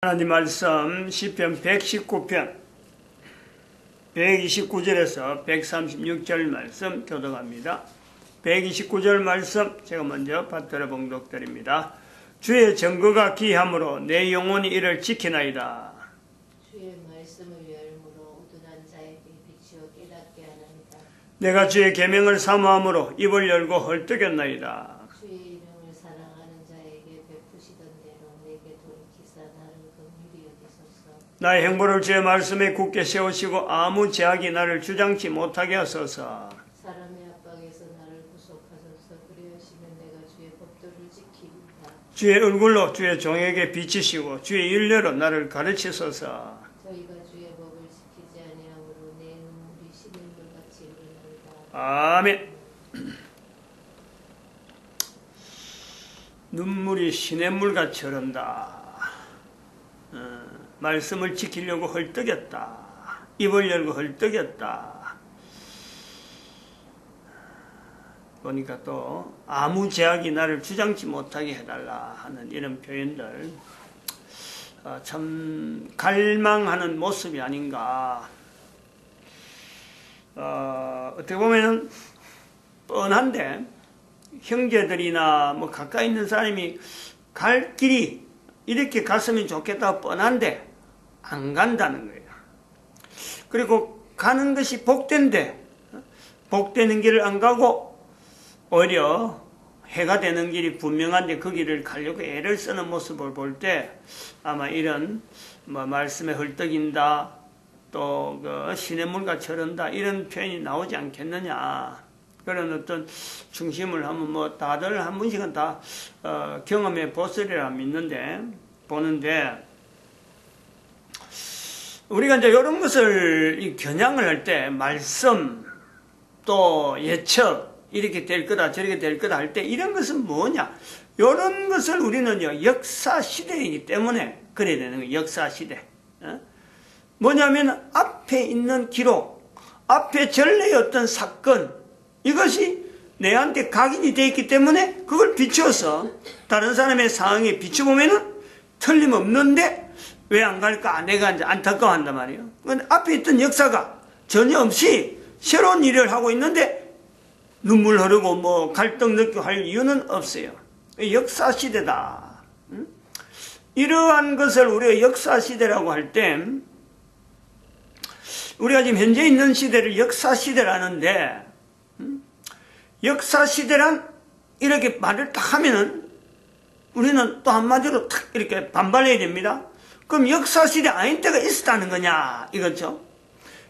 하나님 말씀 시편 119편 129절에서 136절 말씀 교독합니다. 129절 말씀 제가 먼저 받들어 봉독드립니다. 주의 증거가 기이함으로 내 영혼이 이를 지키나이다. 주의 말씀을 열므로 우둔한 자에게 비추어 깨닫게 하나이다. 내가 주의 계명을 사모함으로 입을 열고 헐떡였나이다. 주의 이름을 사랑하는 자에게 베푸시던 대로 내게 돌이키사 나를 긍휼히 여기소서. 나의 행보를 주의 말씀에 굳게 세우시고 아무 제약이 나를 주장치 못하게 하소서. 사람의 압박에서 나를 구속하소서. 그리하시면 내가 주의 법도를 지키리이다. 주의 얼굴로 주의 종에게 비치시고 주의 윤례로 나를 가르치소서. 저희가 주의 법을 지키지 아니하므로 내 눈물이 시냇물같이 흐르나이다. 아멘. 눈물이 시냇물같이 흐른다. 말씀을 지키려고 헐떡였다. 입을 열고 헐떡였다. 보니까 또 아무 제약이 나를 주장치 못하게 해달라 하는 이런 표현들, 참 갈망하는 모습이 아닌가. 어떻게 보면은 뻔한데 형제들이나 뭐 가까이 있는 사람이 갈 길이 이렇게 갔으면 좋겠다고 뻔한데 안 간다는 거예요. 그리고 가는 것이 복된데 복되는 길을 안 가고 오히려 해가 되는 길이 분명한데 그 길을 가려고 애를 쓰는 모습을 볼 때 아마 이런 말씀에 헐떡인다, 또 시냇물같이 흐른다 이런 표현이 나오지 않겠느냐. 그런 어떤 중심을 한번 다들 한 번씩은 다 경험해 보시리라 믿는데, 보는데, 우리가 이제 이런 것을 겨냥을 할 때, 말씀, 또 예측, 이렇게 될 거다, 저렇게 될 거다 할 때, 이런 것은 뭐냐? 이런 것을 우리는요, 역사 시대이기 때문에 그래야 되는 거예요, 역사 시대. 뭐냐면, 앞에 있는 기록, 앞에 전례의 어떤 사건, 이것이 내한테 각인이 되어 있기 때문에 그걸 비추어서 다른 사람의 상황에 비춰보면은 틀림없는데 왜 안 갈까? 내가 이제 안타까워한단 말이에요. 근데 앞에 있던 역사가 전혀 없이 새로운 일을 하고 있는데 눈물 흐르고 갈등 느끼고 할 이유는 없어요. 역사 시대다. 이러한 것을 우리가 역사 시대라고 할 때 우리가 지금 현재 있는 시대를 역사 시대라는데, 역사 시대란 이렇게 말을 딱 하면은 우리는 또 한마디로 탁 이렇게 반발해야 됩니다. 그럼 역사 시대 아닌 때가 있었다는 거냐 이거죠.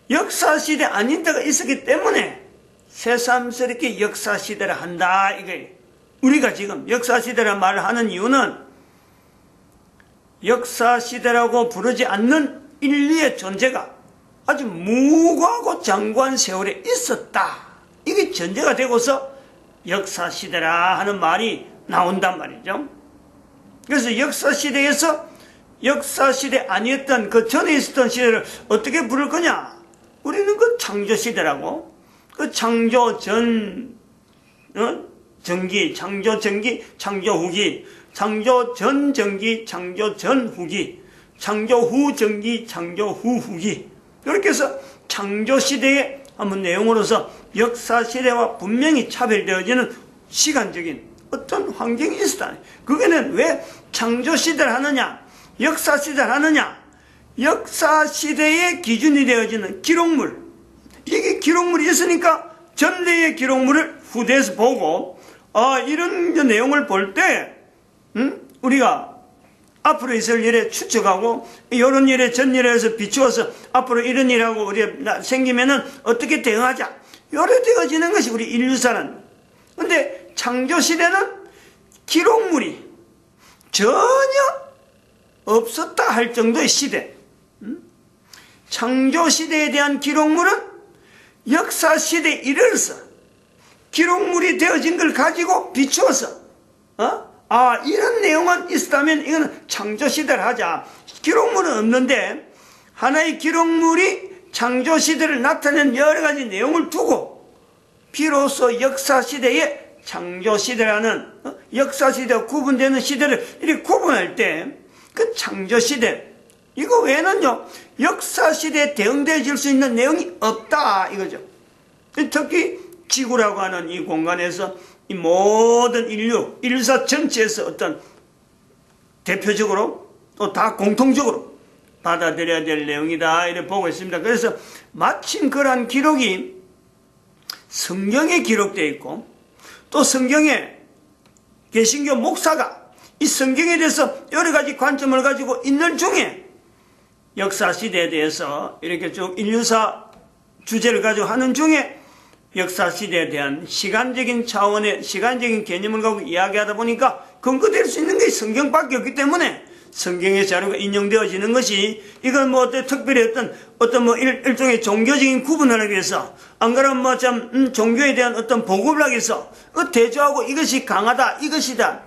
역사 시대 아닌 때가 있었기 때문에 새삼스럽게 역사 시대를 한다 이거예요. 우리가 지금 역사 시대란 말을 하는 이유는 역사 시대라고 부르지 않는 인류의 존재가 아주 무고하고 장구한 세월에 있었다. 이게 전제가 되고서 역사시대라 하는 말이 나온단 말이죠. 그래서 역사시대에서 역사시대 아니었던 그 전에 있었던 시대를 어떻게 부를 거냐? 우리는 그 창조시대라고, 그 창조 전, 전기, 창조 전기, 창조 후기, 창조 전 전기, 창조 전 후기, 창조 후 전기, 창조 후 후기. 이렇게 해서 창조시대의 한번 내용으로서 역사시대와 분명히 차별되어지는 시간적인 어떤 환경이 있었다. 그게는 왜 창조시대를 하느냐, 역사시대를 하느냐, 역사시대의 기준이 되어지는 기록물, 이게 기록물이 있으니까 전대의 기록물을 후대에서 보고 이런 내용을 볼 때 우리가 앞으로 있을 일에 추측하고 이런 일에 전일에서 비추어서 앞으로 이런 일하고 우리가 생기면은 어떻게 대응하자, 요래 되어지는 것이 우리 인류사는. 근데 창조시대는 기록물이 전혀 없었다 할 정도의 시대. 창조시대에 대한 기록물은 역사시대에 이르러서 기록물이 되어진 걸 가지고 비추어서 이런 내용은 있었다면 이거는 창조시대를 하자. 기록물은 없는데 하나의 기록물이 창조시대를 나타낸 여러 가지 내용을 두고 비로소 역사시대에 창조시대라는 역사시대와 구분되는 시대를 이렇게 구분할 때 그 창조시대, 이거 외에는요, 역사시대에 대응되어질 수 있는 내용이 없다, 이거죠. 특히 지구라고 하는 이 공간에서 이 모든 인류사 전체에서 어떤 대표적으로 또 다 공통적으로 받아들여야 될 내용이다, 이렇게 보고 있습니다. 그래서 마침 그러한 기록이 성경에 기록되어 있고, 또 성경에 개신교 목사가 이 성경에 대해서 여러 가지 관점을 가지고 있는 중에 역사시대에 대해서 이렇게 쭉 인류사 주제를 가지고 하는 중에 역사시대에 대한 시간적인 차원의 시간적인 개념을 갖고 이야기하다 보니까 근거될 수 있는 게 성경밖에 없기 때문에 성경의 자료가 인용되어지는 것이, 이건 뭐 특별히 어떤 뭐 일종의 종교적인 구분을 하기 위해서, 안 그러면 뭐 참 종교에 대한 어떤 보급을 하기 위해서 대조하고 이것이 강하다, 이것이다,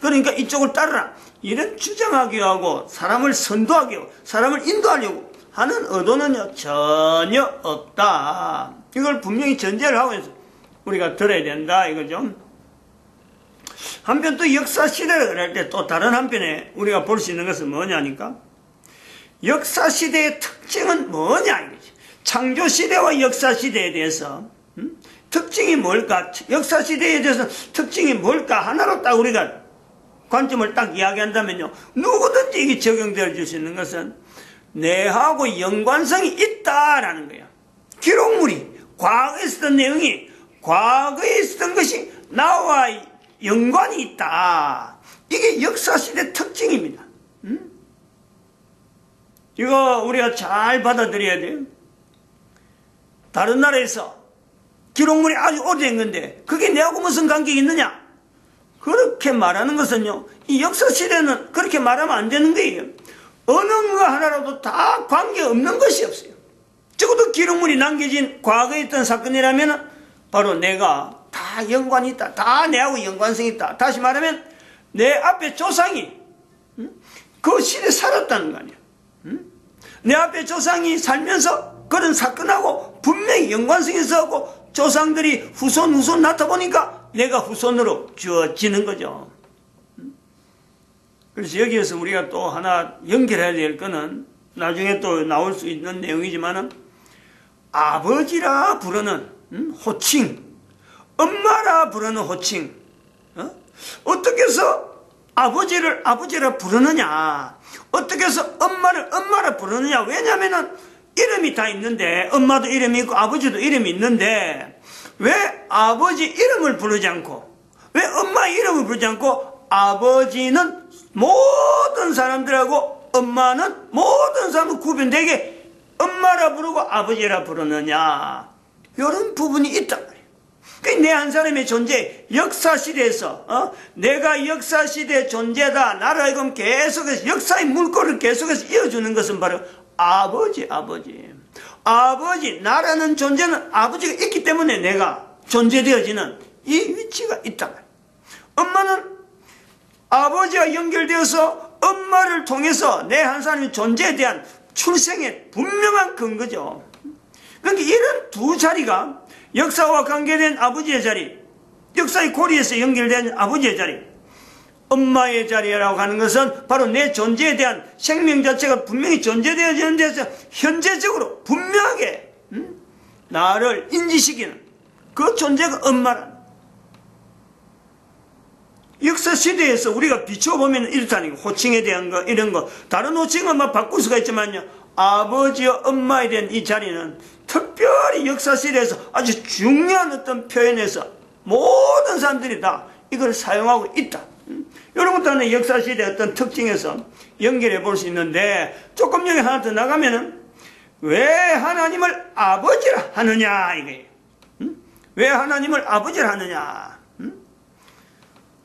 그러니까 이쪽을 따르라, 이런 주장하기 하고 사람을 선도하기 하고 사람을 인도하려고 하는 의도는 전혀 없다. 이걸 분명히 전제를 하고 해서 우리가 들어야 된다, 이거죠. 한편 또 역사시대를 할 때 또 다른 한편에 우리가 볼 수 있는 것은 뭐냐니까, 역사시대의 특징은 뭐냐, 이거지. 창조시대와 역사시대에 대해서 특징이 뭘까, 역사시대에 대해서 특징이 뭘까 하나로 딱 우리가 관점을 딱 이야기한다면요, 누구든지 이게 적용되어 수 있는 것은 내하고 연관성이 있다라는 거야. 기록물이 과거에 있었던 내용이 과거에 있었던 것이 나와 연관이 있다. 이게 역사시대 특징입니다. 이거 우리가 잘 받아들여야 돼요. 다른 나라에서 기록물이 아주 오래된 건데 그게 내하고 무슨 관계가 있느냐? 그렇게 말하는 것은요, 이 역사시대는 그렇게 말하면 안 되는 거예요. 어느 거 하나라도 다 관계없는 것이 없어요. 적어도 기록물이 남겨진 과거에 있던 사건이라면 바로 내가 다 연관이 있다. 다 내하고 연관성이 있다. 다시 말하면 내 앞에 조상이 그 시대에 살았다는 거 아니야. 내 앞에 조상이 살면서 그런 사건하고 분명히 연관성이 있어서 조상들이 후손 나타보니까 내가 후손으로 주어지는 거죠. 그래서 여기에서 우리가 또 하나 연결해야 될 거는 나중에 또 나올 수 있는 내용이지만은, 아버지라 부르는 호칭, 엄마라 부르는 호칭, 어떻게 해서 아버지라 부르느냐, 어떻게 해서 엄마를 엄마라 부르느냐. 왜냐면은 이름이 다 있는데, 엄마도 이름이 있고 아버지도 이름이 있는데 왜 아버지 이름을 부르지 않고, 왜 엄마 이름을 부르지 않고 아버지는 모든 사람들하고 엄마는 모든 사람은 구분되게 엄마라 부르고 아버지라 부르느냐, 이런 부분이 있단 말이에요. 내 한 사람의 존재, 역사시대에서 내가 역사시대의 존재다, 나를 알고 계속해서 역사의 물꼬를 계속해서 이어주는 것은 바로 아버지. 나라는 존재는 아버지가 있기 때문에 내가 존재되어지는 이 위치가 있단 말이에요. 엄마는 아버지와 연결되어서 엄마를 통해서 내 한 사람의 존재에 대한 출생의 분명한 근거죠. 그러니까 이런 두 자리가, 역사와 관계된 아버지의 자리, 역사의 고리에서 연결된 아버지의 자리, 엄마의 자리라고 하는 것은 바로 내 존재에 대한 생명 자체가 분명히 존재되어지는 데서 현재적으로 분명하게 나를 인지시키는 그 존재가 엄마라는. 역사 시대에서 우리가 비춰보면 이렇다는 거, 호칭에 대한 거, 이런 거, 다른 호칭은 막 바꿀 수가 있지만요, 아버지와 엄마에 대한 이 자리는 특별히 역사 시대에서 아주 중요한 어떤 표현에서 모든 사람들이 다 이걸 사용하고 있다. 이런 것도 하나 역사 시대의 어떤 특징에서 연결해 볼 수 있는데, 조금 여기 하나 더 나가면은 왜 하나님을 아버지라 하느냐 이거예요. 왜 하나님을 아버지라 하느냐?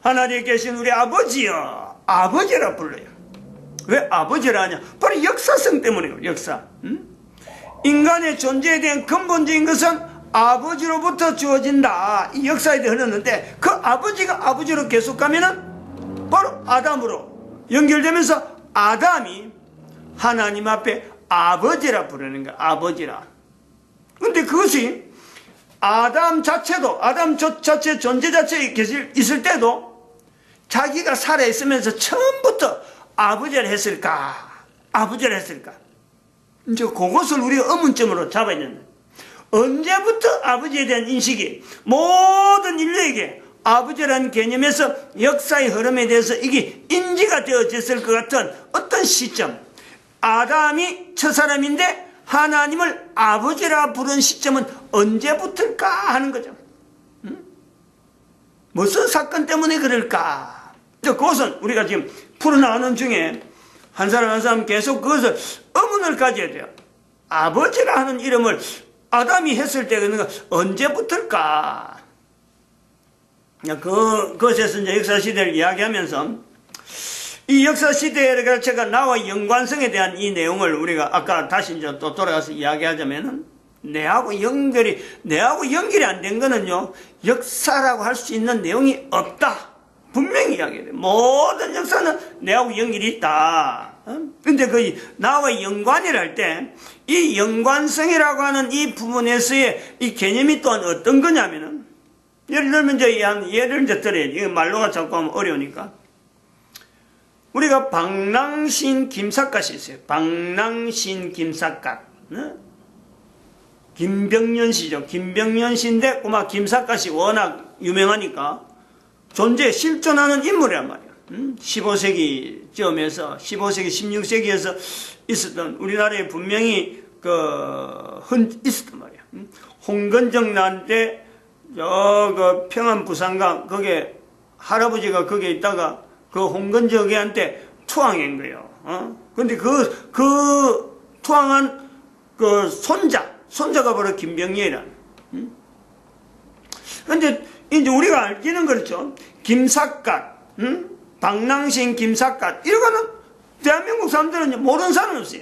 하나님에 계신 우리 아버지여, 아버지라 불러요. 왜 아버지라 하냐? 바로 역사성 때문이에요. 역사. 인간의 존재에 대한 근본적인 것은 아버지로부터 주어진다. 이 역사에 대해 흐르는데, 그 아버지가 아버지로 계속 가면은 바로 아담으로 연결되면서 아담이 하나님 앞에 아버지라 부르는 거야. 아버지라. 근데 그것이 아담 자체도, 아담 자체 존재 자체에 있을 때도 자기가 살아있으면서 처음부터 아버지를 했을까? 아버지를 했을까? 이제 그것을 우리가 의문점으로 잡아야 된다. 언제부터 아버지에 대한 인식이 모든 인류에게 아버지라는 개념에서 역사의 흐름에 대해서 이게 인지가 되어졌을 것 같은 어떤 시점, 아담이 첫사람인데 하나님을 아버지라 부른 시점은 언제부터일까 하는 거죠. 무슨 사건 때문에 그럴까? 그것은 우리가 지금 풀어나가는 중에 한 사람 한 사람 계속 그것을 의문을 가져야 돼요. 아버지라 하는 이름을 아담이 했을 때 그는 언제부터일까? 그것에서 이제 역사시대를 이야기하면서 이 역사시대가 제가 나와 연관성에 대한 이 내용을 우리가 아까 다시 이제 또 돌아가서 이야기하자면은 내하고 연결이 안 된 거는요, 역사라고 할 수 있는 내용이 없다. 분명히 이야기해요. 모든 역사는 내하고 연결이 있다. 근데 그 나와 연관이라 할 때 이 연관성이라고 하는 이 부분에서의 이 개념이 또한 어떤 거냐면은 예를 들면 이제 예를 들어야지. 이거 말로가 자꾸 하면 어려우니까. 우리가 방랑신 김삿갓이 있어요. 방랑신 김삿갓. 김병년 씨죠. 김병년 씨인데 꼬마 김삿갓이 워낙 유명하니까 존재 실존하는 인물이란 말이에요. 15세기쯤에서 15세기 16세기에서 있었던 우리나라에 분명히 있었단 말이에요. 홍건정 난 때 그 평안 부산강 거기에 할아버지가 거기에 있다가 그 홍건정이한테 투항한 거예요. 근데 그 투항한 그 손자가 바로 김병예라는. 근데 이제 우리가 알기는 그렇죠. 김삿갓, 방랑신 김삿갓, 이거는 대한민국 사람들은 모르는 사람은 없어요.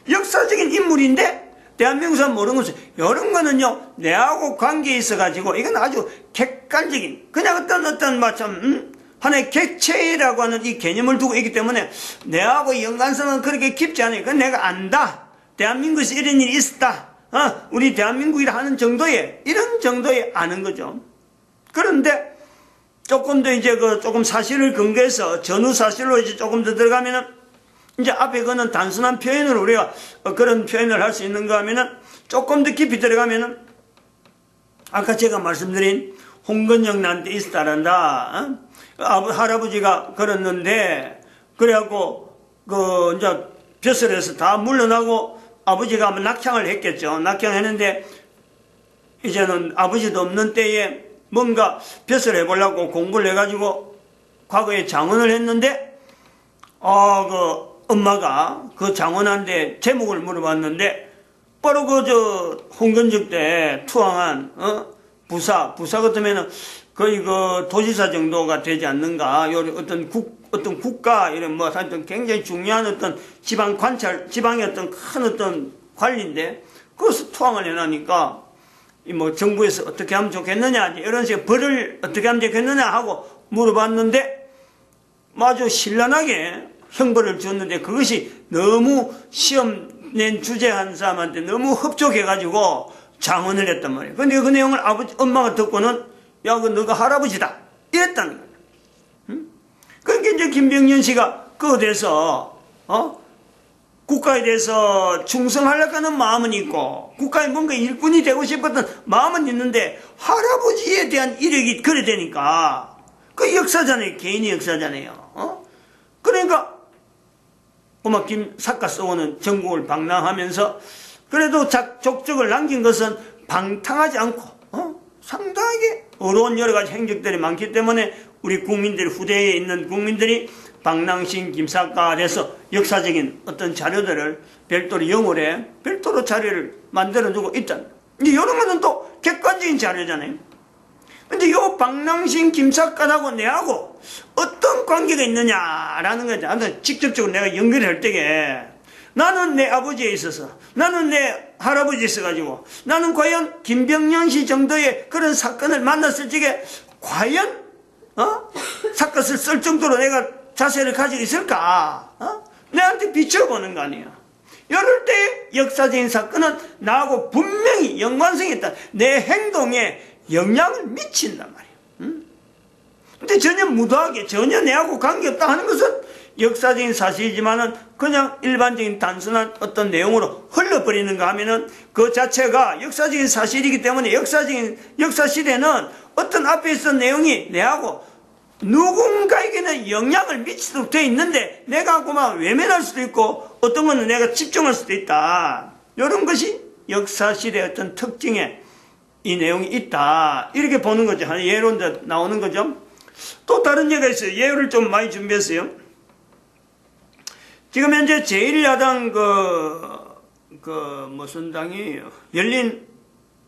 역사적인 인물인데 대한민국 사람 모르는 것은 이런 거는요 내하고 관계에 있어가지고 이건 아주 객관적인 그냥 어떤 마참 하나의 객체라고 하는 이 개념을 두고 있기 때문에 내하고 연관성은 그렇게 깊지 않아요. 그건 내가 안다. 대한민국에서 이런 일이 있었다. 우리 대한민국이라 하는 정도의 이런 정도에 아는 거죠. 그런데 조금 더 이제 조금 사실을 근거해서 전후 사실로 이제 조금 더 들어가면은 이제 앞에 그는 단순한 표현으로 우리가 그런 표현을 할 수 있는가 하면은 조금 더 깊이 들어가면은 아까 제가 말씀드린 홍건영 나한테 있었다란다. 할아버지가 그랬는데 그래갖고 이제 벼슬에서 다 물러나고 아버지가 낙향을 했겠죠. 낙향했는데 이제는 아버지도 없는 때에 뭔가 벼슬 해보려고 공부를 해가지고 과거에 장원을 했는데 엄마가 그 장원한테 제목을 물어봤는데 바로 홍건적 때 투항한 부사 같으면은 거의 도지사 정도가 되지 않는가. 어떤 국가 이런 하여튼 굉장히 중요한 어떤 지방의 어떤 큰 어떤 관리인데 그것을 투항을 해놓으니까 정부에서 어떻게 하면 좋겠느냐 이런 식의 벌을 어떻게 하면 좋겠느냐 하고 물어봤는데 아주 신랄하게 형벌을 줬는데 그것이 너무 시험 낸 주제한 사람한테 너무 흡족해가지고 장언을 했단 말이에요. 근데 그 내용을 엄마가 듣고는 야, 너가 할아버지다 이랬다는 거예요. 그러니까 이제 김병년 씨가 그거에 대해서 국가에 대해서 충성하려고 하는 마음은 있고 국가에 뭔가 일꾼이 되고 싶었던 마음은 있는데 할아버지에 대한 이력이 그래 되니까 그 역사잖아요. 개인의 역사잖아요. 그러니까 꼬마 김삿갓 쏘고는 전국을 방랑하면서 그래도 족적을 남긴 것은 방탕하지 않고 상당하게 어려운 여러 가지 행적들이 많기 때문에 우리 국민들 후대에 있는 국민들이 방랑신 김삿갓에서 역사적인 어떤 자료들을 별도로 영월에 별도로 자료를 만들어주고 있다. 이런 거는 또 객관적인 자료잖아요. 근데 요 방랑신 김삿갓하고 내하고 어떤 관계가 있느냐라는 거죠. 직접적으로 내가 연결할 때에 나는 내 아버지에 있어서 나는 내 할아버지에 있어가지고 나는 과연 김병년 씨 정도의 그런 사건을 만났을 적에 과연 사건을 쓸 정도로 내가 자세를 가지고 있을까? 내한테 비춰보는 거 아니에요. 이럴 때 역사적인 사건은 나하고 분명히 연관성이 있다. 내 행동에 영향을 미친단 말이에요. 근데 전혀 무도하게 전혀 내하고 관계없다 하는 것은 역사적인 사실이지만은 그냥 일반적인 단순한 어떤 내용으로 흘러버리는가 하면은 그 자체가 역사적인 사실이기 때문에 역사 시대는 어떤 앞에 있던 내용이 내하고 누군가에게는 영향을 미치도록 되어 있는데 내가 그만 외면할 수도 있고 어떤 거는 내가 집중할 수도 있다. 이런 것이 역사 시대의 어떤 특징에 이 내용이 있다. 이렇게 보는 거죠. 예로 이제 나오는 거죠. 또 다른 예가 있어요. 예를 좀 많이 준비했어요. 지금 현재 제1야당 무슨 당이에요?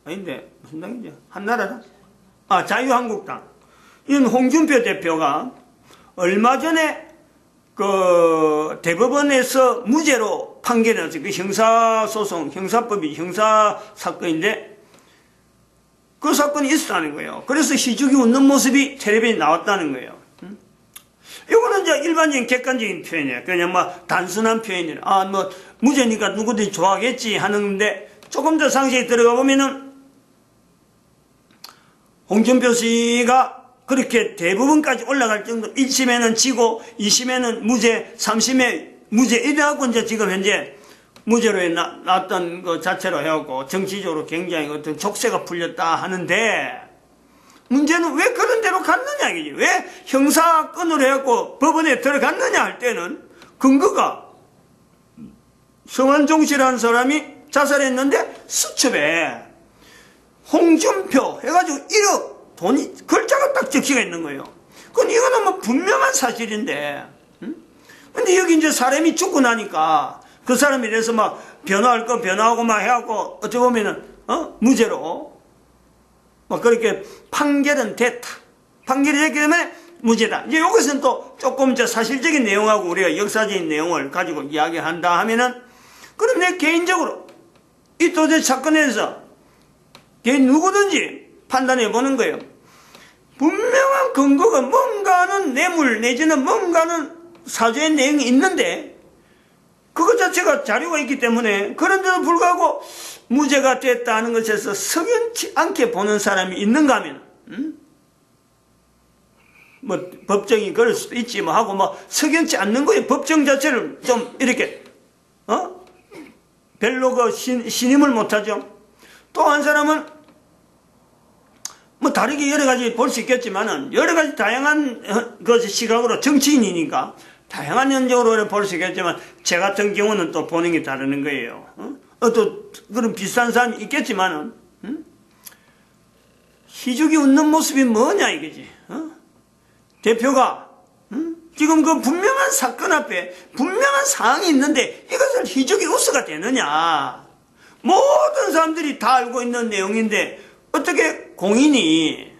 아닌데, 무슨 당이죠? 한나라당? 자유한국당. 이건 홍준표 대표가 얼마 전에 대법원에서 무죄로 판결이 났어요. 그 형사소송, 형사사건인데, 그 사건이 있었다는 거예요. 그래서 희죽이 웃는 모습이 텔레비전에 나왔다는 거예요. 이거는 이제 일반적인 객관적인 표현이에요. 그냥 단순한 표현이에요. 무죄니까 누구든지 좋아하겠지 하는데, 조금 더 상세히 들어가 보면은, 홍준표 씨가 그렇게 대부분까지 올라갈 정도, 1심에는 지고, 2심에는 무죄, 3심에 무죄, 이래갖고 이제 지금 현재 무죄로 나왔던 그 자체로 해갖고 정치적으로 굉장히 어떤 족쇄가 풀렸다 하는데, 문제는 왜 그런 데로 갔느냐, 이게. 왜 형사건으로 해갖고 법원에 들어갔느냐 할 때는 근거가 성완종 씨라는 사람이 자살했는데 수첩에 홍준표 해가지고 1억 돈이 글자가 딱 적혀가 있는 거예요. 그건 이거는 분명한 사실인데, 근데 여기 이제 사람이 죽고 나니까 그 사람에 대해서 변호할 거 변호하고 해갖고 어찌 보면은 무죄로 그렇게 판결은 됐다. 판결이 됐기 때문에 무죄다. 이제 여기서는 또 조금 이제 사실적인 내용하고 우리가 역사적인 내용을 가지고 이야기한다 하면은, 그럼 내 개인적으로 이 도대 사건에 대해서 개인 누구든지 판단해 보는 거예요. 분명한 근거가 뭔가는 뇌물 내지는 뭔가는 사죄의 내용이 있는데 그것 자체가 자료가 있기 때문에 그런데도 불구하고 무죄가 됐다는 것에서 석연치 않게 보는 사람이 있는가 하면 법정이 그럴 수도 있지 하고 석연치 않는 거예요. 법정 자체를 좀 이렇게 별로 신임을 못하죠. 또 한 사람은 다르게 여러 가지 볼 수 있겠지만은, 여러 가지 다양한 시각으로 정치인이니까 다양한 현적으로 볼 수 있겠지만, 제 같은 경우는 또 보는 게 다르는 거예요. 또 그런 비슷한 사람이 있겠지만은, 희죽이 웃는 모습이 뭐냐 이거지. 대표가 지금 그 분명한 사건 앞에 분명한 사항이 있는데 이것을 희죽이 웃어가 되느냐. 모든 사람들이 다 알고 있는 내용인데 어떻게 공인이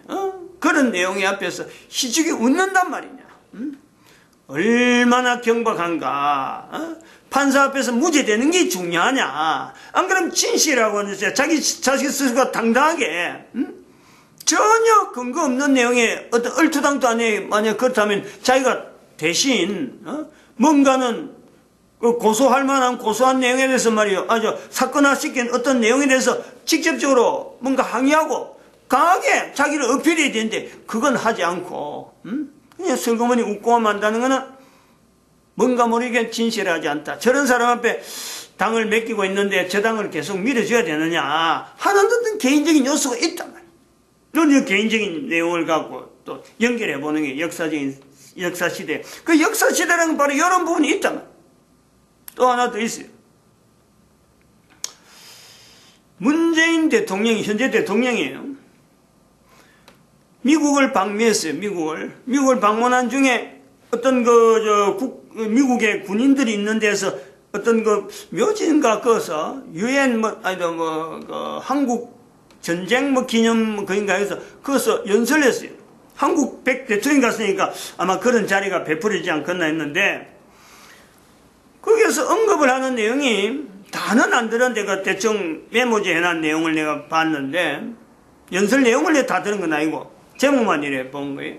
그런 내용의 앞에서 희죽이 웃는단 말이냐. 얼마나 경박한가. 판사 앞에서 무죄되는 게 중요하냐. 안 그러면 진실이라고 하는데 자기 스스로가 당당하게 전혀 근거 없는 내용에 어떤 얼토당토 안에 만약 그렇다면 자기가 대신 뭔가는 고소할 만한 고소한 내용에 대해서 말이요, 아주 사건화시킨 어떤 내용에 대해서 직접적으로 뭔가 항의하고 강하게 자기를 어필해야 되는데 그건 하지 않고 그냥 슬그머니 웃고만 만다는 거는 뭔가 모르게 진실하지 않다. 저런 사람 앞에 당을 맡기고 있는데 저 당을 계속 밀어줘야 되느냐 하는 어떤 개인적인 요소가 있단 말이에요. 이런 개인적인 내용을 갖고 또 연결해보는 게 역사시대. 그 역사시대라는 건 바로 이런 부분이 있단 말이에요. 또 하나 더 있어요. 문재인 대통령이 현재 대통령이에요. 미국을 방문했어요. 미국을 방문한 중에 어떤 미국의 군인들이 있는 데서 어떤 묘지인가 거서 유엔 한국 전쟁 기념 거인가 해서 거기서 연설을 했어요. 한국 대통령이 갔으니까 아마 그런 자리가 베풀어지지 않겠나 했는데 거기에서 언급을 하는 내용이 다는 안 들었는데 그 대충 메모지에 해놓은 내용을 내가 봤는데 연설 내용을 내가 다 들은 건 아니고 제목만 이래 본 거예요.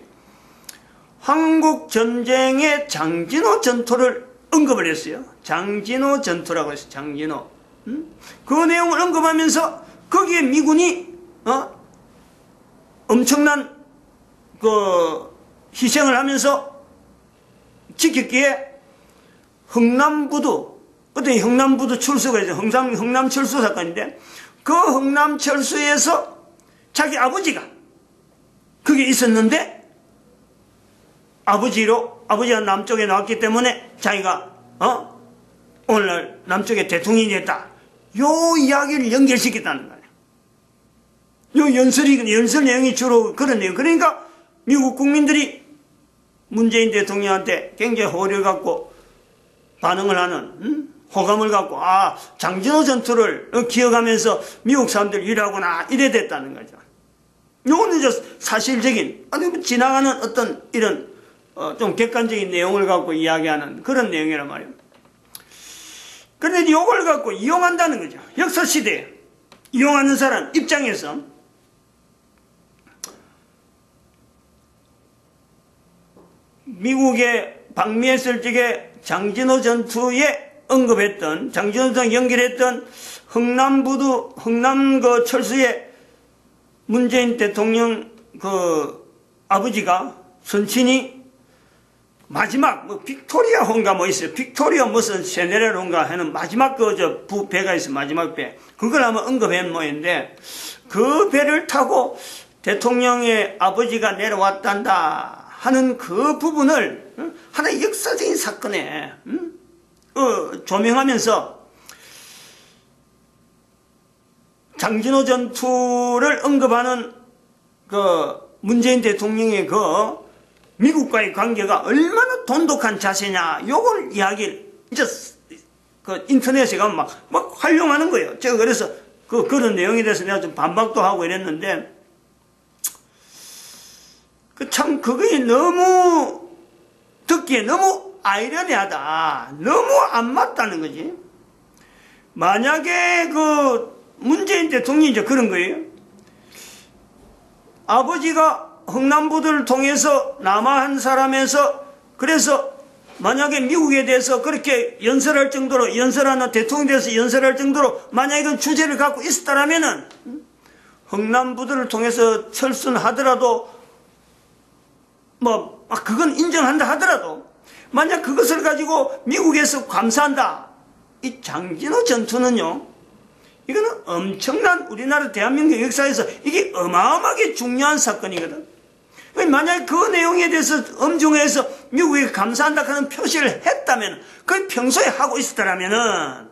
한국 전쟁의 장진호 전투를 언급을 했어요. 장진호 전투라고 했어요. 장진호. 그 내용을 언급하면서 거기에 미군이 엄청난 희생을 하면서 지켰기에 흥남부두, 어떤 흥남부두 철수가 있어요. 흥남 철수 사건인데, 그 흥남 철수에서 자기 아버지가 그게 있었는데, 아버지가 남쪽에 나왔기 때문에 자기가, 오늘날 남쪽의 대통령이 됐다. 요 이야기를 연결시켰다는 거예요. 요 연설 내용이 주로 그런 내용. 그러니까 미국 국민들이 문재인 대통령한테 굉장히 호의를 갖고 반응을 하는, 호감을 갖고, 장진호 전투를 기억하면서 미국 사람들 일하구나, 이래 됐다는 거죠. 요거는 이제 사실적인, 아니, 지나가는 어떤 이런, 좀 객관적인 내용을 갖고 이야기하는 그런 내용이란 말이에요. 그런데 요걸 갖고 이용한다는 거죠. 역사시대에 이용하는 사람 입장에서 미국에 방미했을 적에 장진호 전투에 언급했던, 장진호 전투 연결했던 흥남 그 철수에 문재인 대통령 그 아버지가 선친이 마지막 빅토리아 호인가 있어요. 빅토리아 무슨 세네랄 호인가 하는 마지막 배가 있어요. 마지막 배. 그걸 아마 언급한 모양인데, 그 배를 타고 대통령의 아버지가 내려왔단다 하는 그 부분을 하나의 역사적인 사건에 조명하면서 장진호 전투를 언급하는 그 문재인 대통령의 그 미국과의 관계가 얼마나 돈독한 자세냐, 요걸 이야기를 이제 그 인터넷에 가면 막 활용하는 거예요. 제가 그래서 그런 내용에 대해서 내가 좀 반박도 하고 이랬는데, 참 그게 너무 듣기에 너무 아이러니하다, 너무 안 맞다는 거지. 만약에 그 문재인 대통령이 이제 그런 거예요. 아버지가 흥남부들을 통해서 남아한 사람에서, 그래서 만약에 미국에 대해서 그렇게 연설할 정도로, 연설하는 대통령에 대해서 연설할 정도로 만약에 그 주제를 갖고 있었다라면은 흥남부들을 통해서 철순하더라도 그건 인정한다 하더라도, 만약 그것을 가지고 미국에서 감사한다, 이 장진호 전투는요, 이거는 엄청난 우리나라 대한민국 역사에서 이게 어마어마하게 중요한 사건이거든. 만약에 그 내용에 대해서 엄중해서 미국에 감사한다 하는 표시를 했다면, 그 평소에 하고 있었다라면은,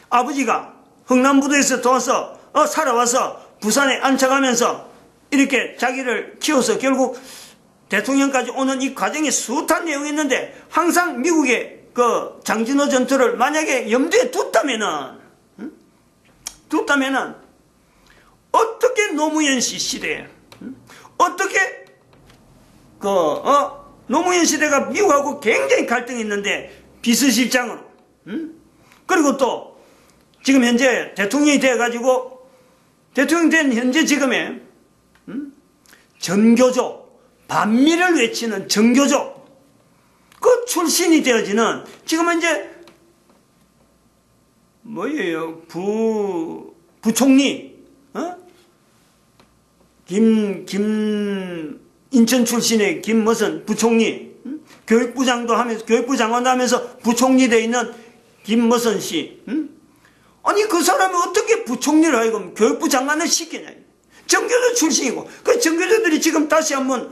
아버지가 흥남부두에서 도와서, 살아와서 부산에 안착하면서 이렇게 자기를 키워서 결국 대통령까지 오는 이 과정에 숱한 내용이 있는데, 항상 미국의 그 장진호 전투를 만약에 염두에 뒀다면은, 어떻게 노무현 씨 시대에, 어떻게 노무현 시대가 미국하고 굉장히 갈등이 있는데 비서실장으로, 그리고 또 지금 현재 대통령이 돼가지고, 대통령 된 현재 지금의 전교조, 반미를 외치는 전교조 그 출신이 되어지는, 지금은 이제 뭐예요, 부총리, 인천 출신의 무슨 부총리, 교육부 장관도 하면서 부총리 돼 있는 김무선 씨, 아니 그 사람이 어떻게 부총리를 하여금 교육부 장관을 시키냐. 전교조 출신이고, 그 전교조들이 지금 다시 한번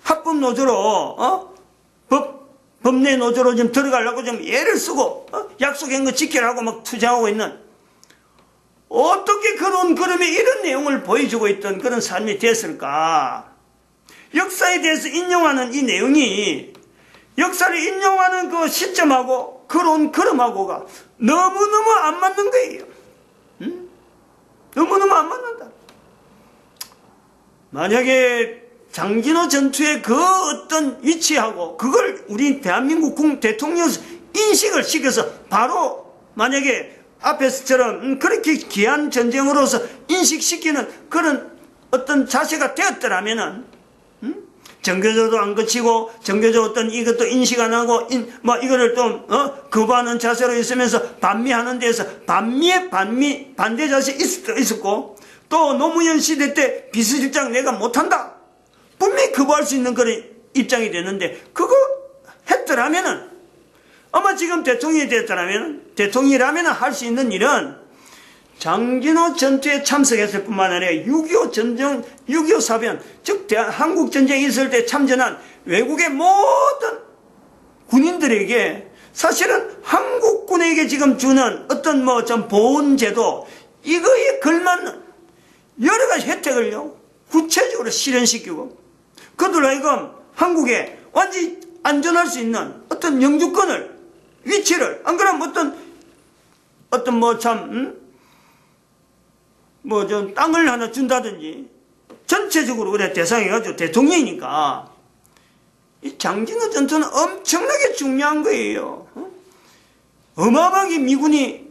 합법 노조로 법내 노조로 좀 들어가려고 좀 애를 쓰고 약속한 거 지키라고 막 투쟁하고 있는, 어떻게 그러면 이런 내용을 보여주고 있던 그런 삶이 됐을까? 역사에 대해서 인용하는 이 내용이, 역사를 인용하는 그 시점하고 그런 걸음하고가 너무너무 안 맞는 거예요. 너무너무 안 맞는다. 만약에 장진호 전투의 그 어떤 위치하고 그걸 우리 대한민국 대통령 인식을 시켜서 바로 만약에 앞에서처럼 그렇게 귀한 전쟁으로서 인식시키는 그런 어떤 자세가 되었더라면은, 전교조도 안 거치고, 전교조 어떤 이것도 인식 안 하고, 이거를 좀, 거부하는 자세로 있으면서 반미하는 데서 반대 자세 있었고, 또 노무현 시대 때 비서실장 내가 못한다, 분명히 거부할 수 있는 그런 입장이 됐는데, 그거 했더라면은, 아마 지금 대통령이라면 할 수 있는 일은 장진호 전투에 참석했을 뿐만 아니라 6.25 전쟁, 6.25 사변, 즉 한국 전쟁이 있을 때 참전한 외국의 모든 군인들에게 사실은 한국군에게 지금 주는 어떤 좀 보훈제도, 이거에 걸맞는 여러 가지 혜택을요 구체적으로 실현시키고, 그들로 하여금 한국에 완전히 안전할 수 있는 어떤 영주권을, 위치를, 안 그러면 좀 땅을 하나 준다든지 전체적으로 그래 대상해가지고 대통령이니까 이 장진호 전투는 엄청나게 중요한 거예요. 어마어마하게 미군이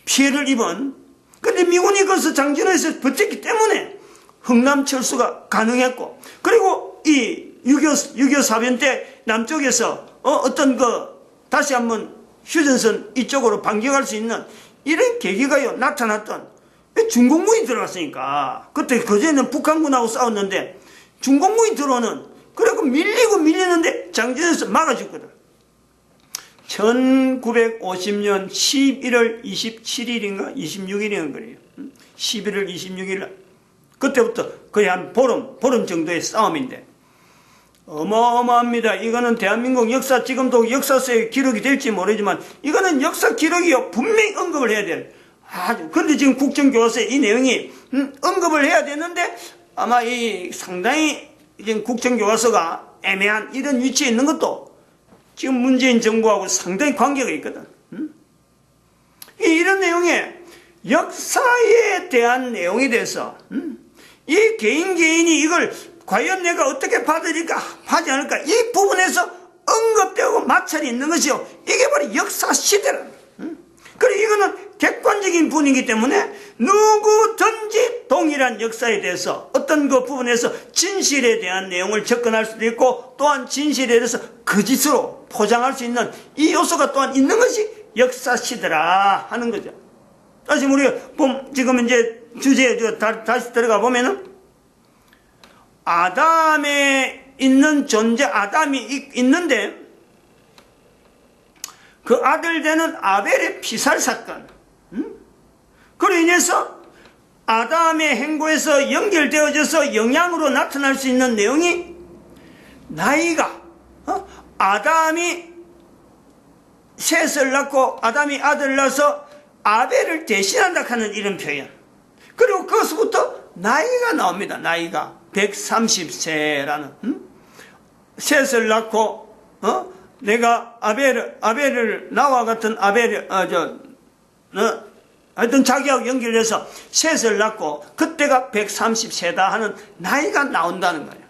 피해를 입은, 근데 미군이 거기서 장진호에서 버텼기 때문에 흥남 철수가 가능했고, 그리고 이 6.25 사변 때 남쪽에서 다시 한번 휴전선 이쪽으로 반격할 수 있는 이런 계기가요 나타났던, 중공군이 들어갔으니까. 그때 그전에는 북한군하고 싸웠는데 중공군이 들어오는, 그래갖고 밀리는데 장진호에서 막아줬거든. 1950년 11월 27일인가 26일인가 그래요. 11월 26일 그때부터 거의 한 보름 정도의 싸움인데 어마어마합니다. 이거는 대한민국 역사, 지금도 역사서에 기록이 될지 모르지만 이거는 역사 기록이요 분명히 언급을 해야 돼요. 근데 지금 국정교과서에 이 내용이 언급을 해야 되는데 아마 이 상당히 지금 국정교과서가 애매한 이런 위치에 있는 것도 지금 문재인 정부하고 상당히 관계가 있거든. 이런 내용에 역사에 대한 내용에 대해서 이 개인이 이걸 과연 내가 어떻게 받으니까 하지 않을까, 이 부분에서 언급되고 마찰이 있는 것이요, 이게 바로 역사 시대라는. 그리고 이거는 객관적인 분이기 때문에 누구든지 동일한 역사에 대해서 어떤 그 부분에서 진실에 대한 내용을 접근할 수도 있고, 또한 진실에 대해서 거짓으로 포장할 수 있는 이 요소가 또한 있는 것이 역사 시대라 하는 거죠. 다시 우리가 지금 이제 주제에 다시 들어가 보면은 아담에 있는 존재, 아담이 있는데 그 아들 되는 아벨의 피살 사건, 그로 인해서 아담의 행고에서 연결되어져서 영향으로 나타날 수 있는 내용이 나이가, 아담이 셋을 낳고 아담이 아들을 낳아서 아벨을 대신한다 하는 이런 표현. 그리고 거기서부터 나이가 나옵니다. 나이가 130세라는 셋을 낳고 내가 아벨을 나와 같은 하여튼 자기하고 연결해서 셋을 낳고 그때가 130세다 하는 나이가 나온다는 거예요.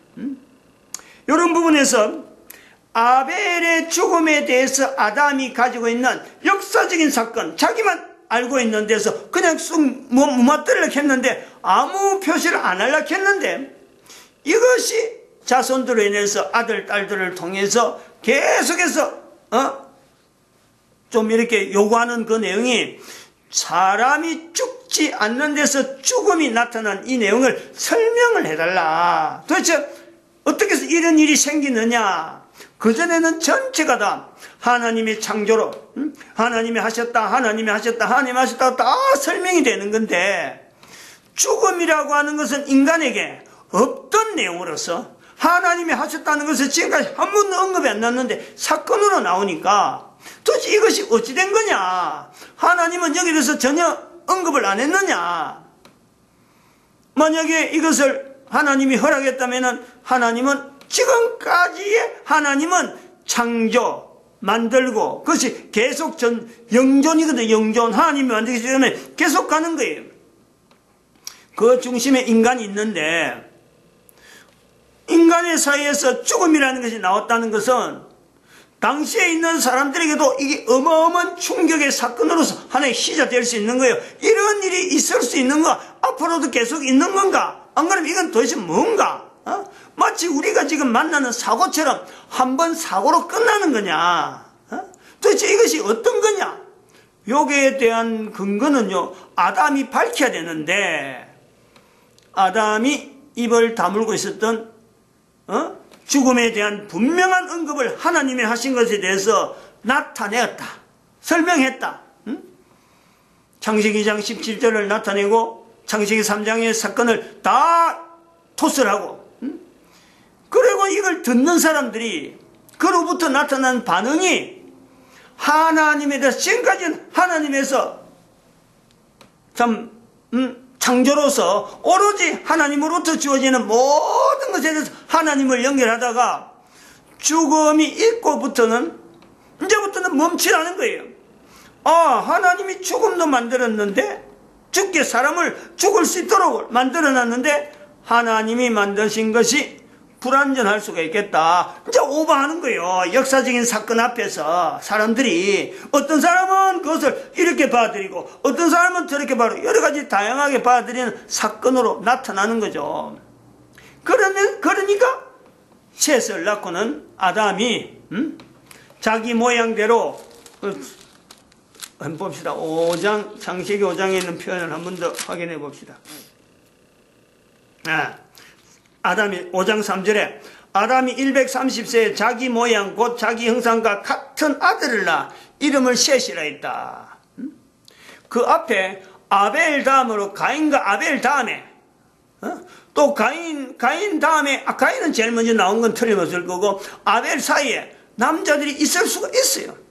이런 부분에서 아벨의 죽음에 대해서 아담이 가지고 있는 역사적인 사건, 자기만 알고 있는 데서 그냥 쑥 무마뜨리려고 했는데 아무 표시를 안 하려고 했는데, 이것이 자손들로 인해서 아들, 딸들을 통해서 계속해서 좀 이렇게 요구하는 그 내용이 사람이 죽지 않는 데서 죽음이 나타난 이 내용을 설명을 해달라. 도대체 어떻게 해서 이런 일이 생기느냐. 그전에는 전체가 다 하나님의 창조로 하나님이 하셨다 다 설명이 되는 건데, 죽음이라고 하는 것은 인간에게 없던 내용으로서 하나님이 하셨다는 것을 지금까지 한 번도 언급이 안 났는데 사건으로 나오니까 도대체 이것이 어찌 된 거냐. 하나님은 여기에 대해서 전혀 언급을 안 했느냐. 만약에 이것을 하나님이 허락했다면 하나님은 지금까지의 하나님은 창조, 만들고 그것이 계속 영존이거든. 영존. 하나님이 만들기 때문에 계속 가는 거예요. 그 중심에 인간이 있는데, 인간의 사이에서 죽음이라는 것이 나왔다는 것은 당시에 있는 사람들에게도 이게 어마어마한 충격의 사건으로서 하나의 시작될 수 있는 거예요. 이런 일이 있을 수 있는 거, 앞으로도 계속 있는 건가? 안 그러면 이건 도대체 뭔가? 마치 우리가 지금 만나는 사고처럼 한 번 사고로 끝나는 거냐? 도대체 이것이 어떤 거냐? 요기에 대한 근거는요, 아담이 밝혀야 되는데, 아담이 입을 다물고 있었던 죽음에 대한 분명한 언급을 하나님이 하신 것에 대해서 나타내었다. 설명했다. 창세기 2장 17절을 나타내고 창세기 3장의 사건을 다 토스를 하고, 그리고 이걸 듣는 사람들이 그로부터 나타난 반응이 하나님에 대해서, 지금까지는 하나님에서 참 창조로서 오로지 하나님으로부터 주어지는 모든 것에 대해서 하나님을 연결하다가 죽음이 있고부터는 이제부터는 멈추라는 거예요. 하나님이 죽음도 만들었는데, 죽게 사람을 죽을 수 있도록 만들어놨는데 하나님이 만드신 것이 불완전할 수가 있겠다. 이제 오버하는 거예요. 역사적인 사건 앞에서 사람들이, 어떤 사람은 그것을 이렇게 받아들이고 어떤 사람은 저렇게 받아들이고 여러 가지 다양하게 받아들이는 사건으로 나타나는 거죠. 그러니까 셋을 낳고는 아담이 자기 모양대로, 한번 봅시다. 창세기 5장에 있는 표현을 한 번 더 확인해 봅시다. 아담이 5장 3절에 아담이 130세에 자기 모양 곧 자기 형상과 같은 아들을 낳아 이름을 셋이라 했다. 그 앞에 아벨 다음으로 가인과 아벨 다음에, 또 가인 다음에, 가인은 제일 먼저 나온 건 틀림없을 거고 아벨 사이에 남자들이 있을 수가 있어요.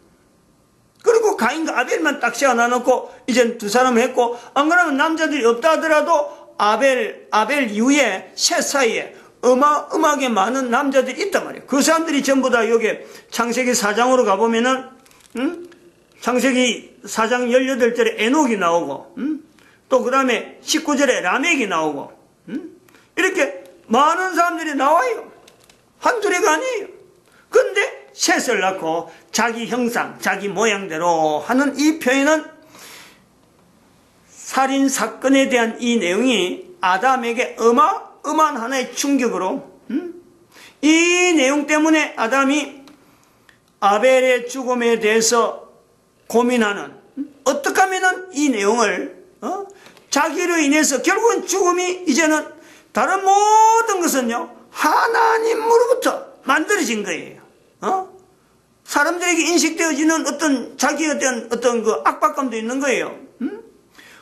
그리고 가인과 아벨만 딱 세워놔놓고 이제 두 사람 했고, 안 그러면 남자들이 없다 하더라도 아벨 이후에 셋 사이에 어마어마하게 많은 남자들이 있단 말이에요. 그 사람들이 전부 다 여기 창세기 4장으로 가보면은, 창세기 4장 18절에 에녹이 나오고, 또 그 다음에 19절에 라멕이 나오고, 이렇게 많은 사람들이 나와요. 한둘이가 아니에요. 근데 셋을 낳고 자기 형상, 자기 모양대로 하는 이 표현은 살인 사건에 대한 이 내용이 아담에게 어마어마한 하나의 충격으로, 이 내용 때문에 아담이 아벨의 죽음에 대해서 고민하는, 어떻게 하면 이 내용을, 자기로 인해서 결국은 죽음이 이제는 다른 모든 것은요 하나님으로부터 만들어진 거예요. 사람들에게 인식되어지는 어떤 자기에 대한 어떤 그 압박감도 있는 거예요.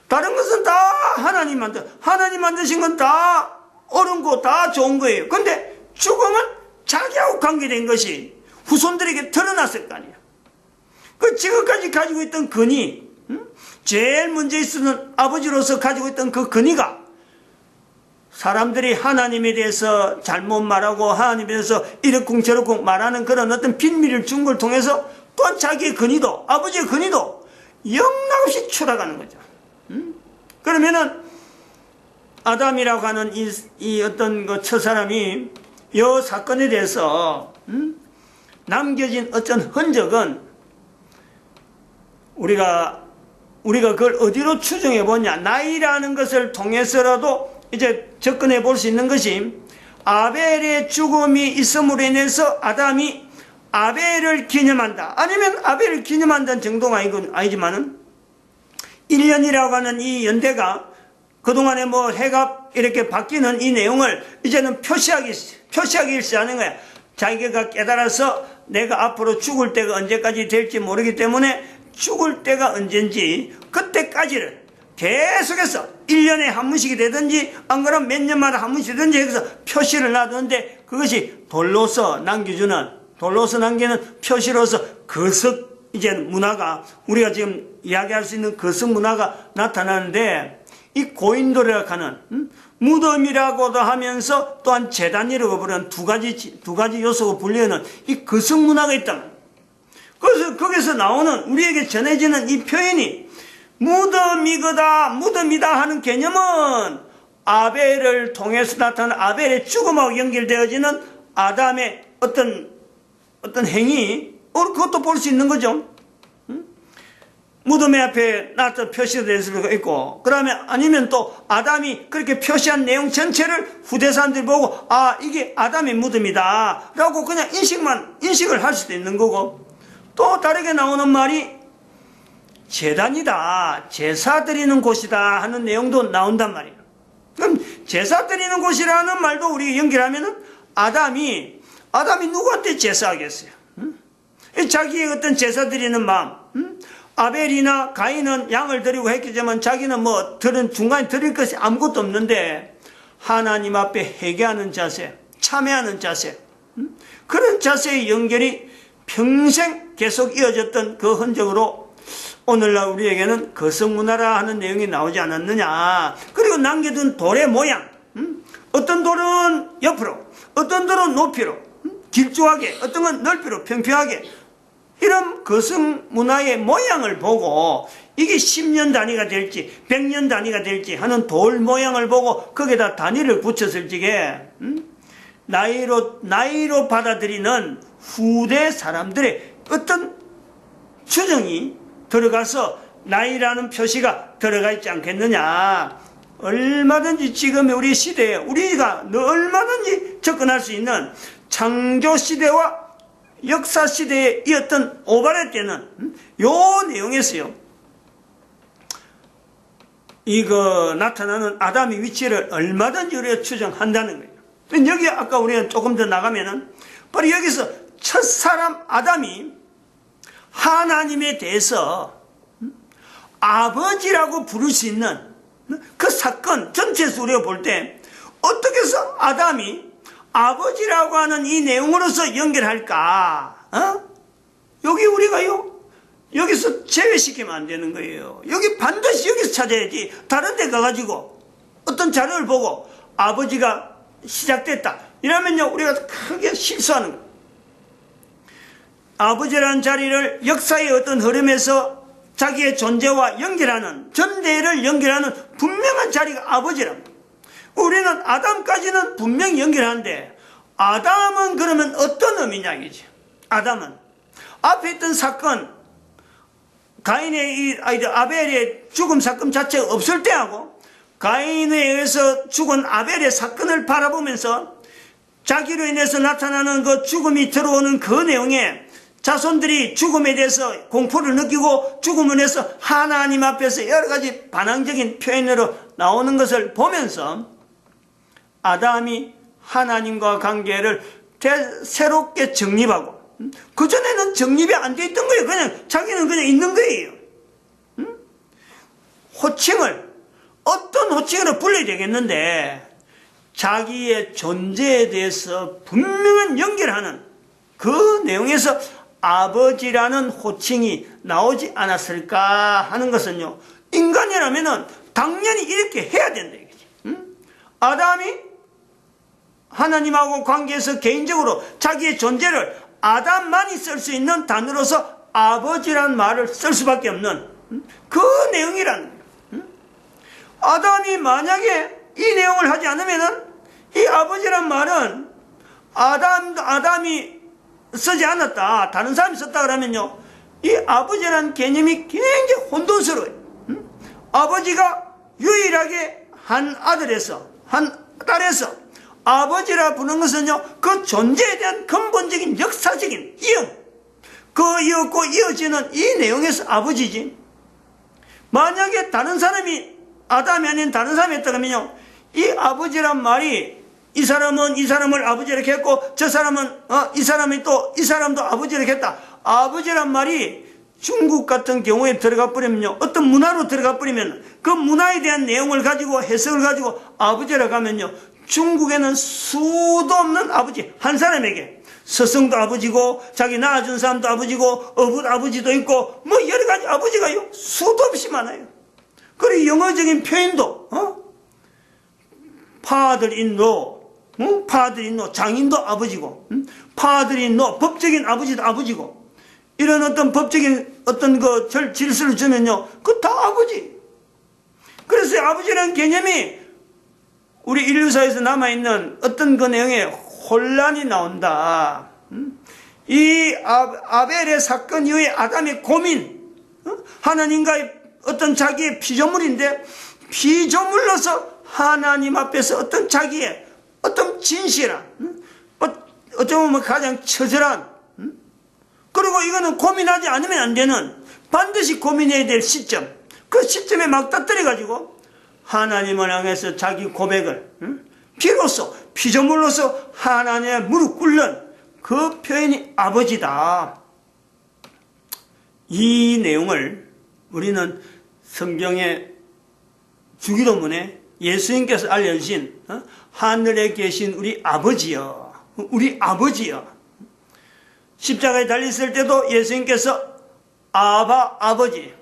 다른 것은 다 하나님 만드신 건 다 옳은 거, 다 좋은 거예요. 근데 죽음은 자기하고 관계된 것이 후손들에게 드러났을 거 아니에요. 그 지금까지 가지고 있던 근위, 제일 문제 있는 아버지로서 가지고 있던 그 근위가 사람들이 하나님에 대해서 잘못 말하고 하나님에 대해서 이렇쿵저렇쿵 말하는 그런 어떤 빈미를 준 걸 통해서 또한 자기의 근위도, 아버지의 근위도 영락없이 추락하는 거죠. 그러면은 아담이라고 하는 이 어떤 그 첫사람이 이 사건에 대해서 남겨진 어떤 흔적은 우리가 그걸 어디로 추정해 보냐, 나이라는 것을 통해서라도 이제 접근해 볼 수 있는 것이, 아벨의 죽음이 있음으로 인해서 아담이 아벨을 기념한다, 아니면 아벨을 기념한다는 정도가 아니지만은 1년이라고 하는 이 연대가 그동안에 뭐 해가 이렇게 바뀌는 이 내용을 이제는 표시하기 시작하는 거야. 자기가 깨달아서 내가 앞으로 죽을 때가 언제까지 될지 모르기 때문에 죽을 때가 언젠지 그때까지를 계속해서 1년에 한 번씩이 되든지 안 그러면 몇 년마다 한 번씩이든지 해서 표시를 놔두는데, 그것이 돌로서 남기는 표시로서 거석, 이제 문화가, 우리가 지금 이야기할 수 있는 거석 문화가 나타나는데, 이 고인돌이라고 하는 무덤이라고도 하면서 또한 제단이라고 부르는 두 가지 요소가 분류하는 이 거석 문화가 있다. 그래서 거기서 나오는, 우리에게 전해지는 이 표현이 무덤이다 하는 개념은 아벨을 통해서 나타나는 아벨의 죽음하고 연결되어지는 아담의 어떤 행위, 그것도 볼 수 있는 거죠. 무덤의 앞에 나타 표시될 수가 있고, 그러면 아니면 또 아담이 그렇게 표시한 내용 전체를 후대 사람들이 보고, 이게 아담의 무덤이다 라고 그냥 인식을 할 수도 있는 거고, 또 다르게 나오는 말이 제단이다, 제사 드리는 곳이다 하는 내용도 나온단 말이에요. 그럼 제사 드리는 곳이라는 말도 우리가 연결하면은 아담이 누구한테 제사하겠어요? 자기의 어떤 제사 드리는 마음, 아벨이나 가인은 양을 드리고 했겠지만 자기는 뭐 중간에 드릴 것이 아무것도 없는데 하나님 앞에 회개하는 자세, 참회하는 자세, 그런 자세의 연결이 평생 계속 이어졌던 그 흔적으로 오늘날 우리에게는 거성문화라 하는 내용이 나오지 않았느냐. 그리고 남겨둔 돌의 모양, 어떤 돌은 옆으로, 어떤 돌은 높이로, 길쭉하게, 어떤 건 넓이로 평평하게, 이런 거성문화의 모양을 보고 이게 10년 단위가 될지 100년 단위가 될지 하는 돌 모양을 보고 거기다 단위를 붙였을 적에 나이로 받아들이는 후대 사람들의 어떤 추정이 들어가서 나이라는 표시가 들어가 있지 않겠느냐. 얼마든지 지금 우리 시대에 우리가 얼마든지 접근할 수 있는 창조 시대와 역사 시대에 이었던 오발의 때는 요 내용에서요, 이거 나타나는 아담의 위치를 얼마든지 우리가 추정한다는 거예요. 여기 아까 우리가 조금 더 나가면은 바로 여기서 첫사람 아담이 하나님에 대해서 아버지라고 부를 수 있는 그 사건 전체에서 우리가 볼 때 어떻게 해서 아담이 아버지라고 하는 이 내용으로서 연결할까? 여기 우리가요, 여기서 제외시키면 안 되는 거예요. 여기 반드시 여기서 찾아야지. 다른 데 가가지고 어떤 자료를 보고 아버지가 시작됐다 이러면요, 우리가 크게 실수하는 거예요. 아버지라는 자리를 역사의 어떤 흐름에서 자기의 존재와 연결하는, 전대를 연결하는 분명한 자리가 아버지랍니다. 우리는 아담까지는 분명히 연결하는데 아담은 그러면 어떤 의미냐 이거지. 아담은 앞에 있던 사건, 가인의 아벨의 죽음 사건 자체가 없을 때하고 가인에 의해서 죽은 아벨의 사건을 바라보면서 자기로 인해서 나타나는 그 죽음이 들어오는 그 내용에 자손들이 죽음에 대해서 공포를 느끼고 죽음을 해서 하나님 앞에서 여러 가지 반항적인 표현으로 나오는 것을 보면서 아담이 하나님과 관계를 새롭게 정립하고, 그전에는 정립이 안 돼 있던 거예요. 그냥 자기는 그냥 있는 거예요. 호칭을 어떤 호칭으로 불러야 되겠는데 자기의 존재에 대해서 분명한 연결하는 그 내용에서 아버지라는 호칭이 나오지 않았을까 하는 것은요, 인간이라면 당연히 이렇게 해야 된다 이거지. 아담이 하나님하고 관계에서 개인적으로 자기의 존재를 아담만이 쓸 수 있는 단어로서 아버지란 말을 쓸 수밖에 없는 그 내용이라는 거예요. 아담이 만약에 이 내용을 하지 않으면은 이 아버지란 말은 아담이 쓰지 않았다, 다른 사람이 썼다 그러면요, 이 아버지라는 개념이 굉장히 혼돈스러워요. 아버지가 유일하게 한 아들에서, 한 딸에서 아버지라 부르는 것은요, 그 존재에 대한 근본적인 역사적인 이음, 그 이었고 이어지는 이 내용에서 아버지지. 만약에 다른 사람이 아담이 아닌 다른 사람이 했다 그러면요, 이 아버지란 말이 이 사람은 이 사람을 아버지 이렇게 했고 저 사람은 이 사람이 또 이 사람도 아버지 이렇게 했다. 아버지란 말이 중국 같은 경우에 들어가 버리면요, 어떤 문화로 들어가 버리면 그 문화에 대한 내용을 가지고 해석을 가지고 아버지라고 하면요, 중국에는 수도 없는 아버지, 한 사람에게 스승도 아버지고 자기 낳아준 사람도 아버지고 어부 아버지도 있고 뭐 여러 가지 아버지가요 수도 없이 많아요. 그리고 영어적인 표현도 father in law, 장인도 아버지고, father in law, 법적인 아버지도 아버지고, 이런 어떤 법적인 어떤 그 질서를 주면요, 그 다 아버지. 그래서 아버지라는 개념이 우리 인류사에서 남아있는 어떤 그 내용에 혼란이 나온다. 이 아벨의 사건 이후에 아담의 고민, 하나님과의 어떤 자기의 피조물인데 피조물로서 하나님 앞에서 어떤 자기의 어떤 진실한, 어쩌면 가장 처절한, 그리고 이거는 고민하지 않으면 안 되는, 반드시 고민해야 될 시점, 그 시점에 막 터뜨려가지고 하나님을 향해서 자기 고백을, 비로소 피조물로서 하나님의 무릎 꿇는 그 표현이 아버지다. 이 내용을 우리는 성경의 주기도문에 예수님께서 알려주신 하늘에 계신 우리 아버지여, 우리 아버지여. 십자가에 달렸을 때도 예수님께서 아바 아버지,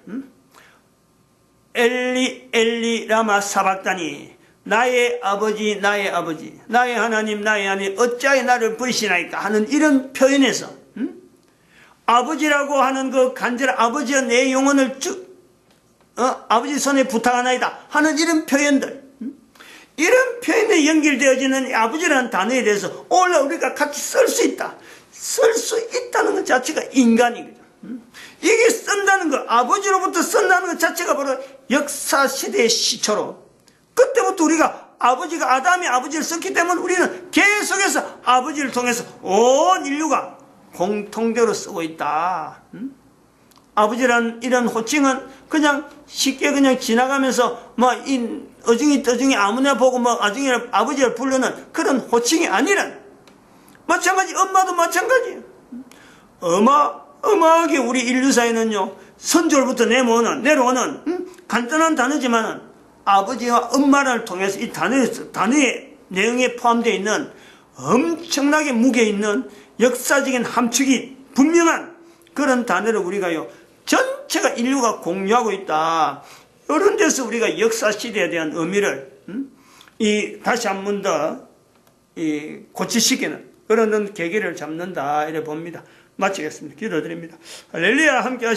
엘리 엘리 라마 사박다니, 나의 아버지 나의 아버지, 나의 하나님 나의 하나님 어찌하여 나를 버리시나이까 하는 이런 표현에서 아버지라고 하는 그 간절한 아버지여 내 영혼을 아버지 손에 부탁하나이다 하는 이런 표현들, 이런 표현에 연결되어지는 아버지라는 단어에 대해서 오늘 우리가 같이 쓸 수 있다, 쓸 수 있다는 것 자체가 인간이거든. 이게 쓴다는 것, 아버지로부터 쓴다는 것 자체가 바로 역사시대의 시초로, 그때부터 우리가 아버지가 아담이 아버지를 썼기 때문에 우리는 계속해서 아버지를 통해서 온 인류가 공통대로 쓰고 있다. 아버지란 이런 호칭은 그냥 쉽게 그냥 지나가면서 이 어중이 떠중이 아무나 보고 아버지를 부르는 그런 호칭이 아니라, 마찬가지 엄마도 마찬가지예요. 어마하게 우리 인류사에는요, 선조로부터 내려오는 간단한 단어지만은 아버지와 엄마를 통해서 이 단어의 내용에 포함되어 있는 엄청나게 무게 있는 역사적인 함축이 분명한 그런 단어를 우리가요, 전체가 인류가 공유하고 있다. 이런 데서 우리가 역사시대에 대한 의미를 다시 한 번 더 고치시키는 그런 계기를 잡는다 이래 봅니다. 마치겠습니다. 기도드립니다. 할렐루야. 함께 하시죠.